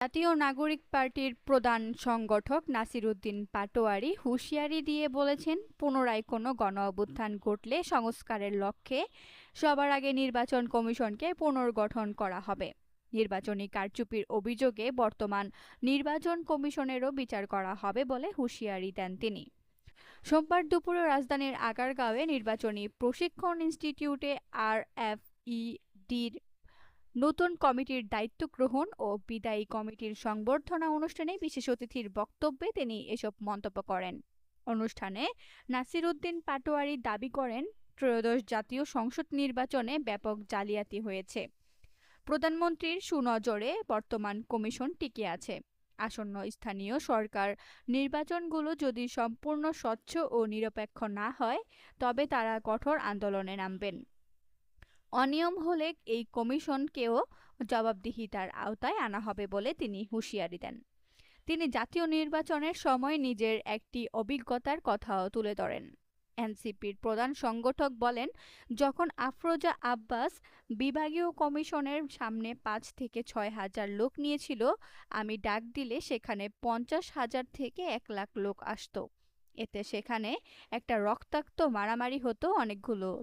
জাতীয় নাগরিক পার্টির প্রধান সংগঠক নাসির উদ্দিন পাটোয়ারি হুঁশিয়ারি দিয়ে বলেছেন, পুনরায় কোনো গণ-অভ্যুত্থান ঘটলে সংস্কারের লক্ষ্যে সবার আগে নির্বাচন কমিশনকে পুনর্গঠন করা হবে। নির্বাচনী কারচুপির অভিযোগে বর্তমান নির্বাচন কমিশনেরও বিচার করা হবে বলে হুঁশিয়ারি দেন তিনি। সোমবার দুপুরে রাজধানীর আগারগাঁওয়ে নির্বাচনী প্রশিক্ষণ ইনস্টিটিউটে RFEDর নতুন কমিটির দায়িত্ব গ্রহণ ও বিদায়ী কমিটির সংবর্ধনা অনুষ্ঠানে বিশেষ অতিথির বক্তব্যে তিনি এসব মন্তব্য করেন। অনুষ্ঠানে নাসির উদ্দিন পাটোয়ারি দাবি করেন, ত্রয়োদশ জাতীয় সংসদ নির্বাচনে ব্যাপক জালিয়াতি হয়েছে। প্রধানমন্ত্রীর সুনজরে বর্তমান কমিশন টিকে আছে। আসন্ন স্থানীয় সরকার নির্বাচনগুলো যদি সম্পূর্ণ স্বচ্ছ ও নিরপেক্ষ না হয়, তবে তারা কঠোর আন্দোলনে নামবেন। অনিয়ম হলে এই কমিশনকেও জবাবদিহিতার আওতায় আনা হবে বলে তিনি হুঁশিয়ারি দেন। তিনি জাতীয় নির্বাচনের সময় নিজের একটি অভিজ্ঞতার কথাও তুলে ধরেন। এনসিপির প্রধান সংগঠক বলেন, যখন আফরোজা আব্বাস বিভাগীয় কমিশনের সামনে 5 থেকে 6 হাজার লোক নিয়েছিল, আমি ডাক দিলে সেখানে 50,000 থেকে 1 লাখ লোক আসতো। এতে সেখানে একটা রক্তাক্ত মারামারি হতো, অনেকগুলো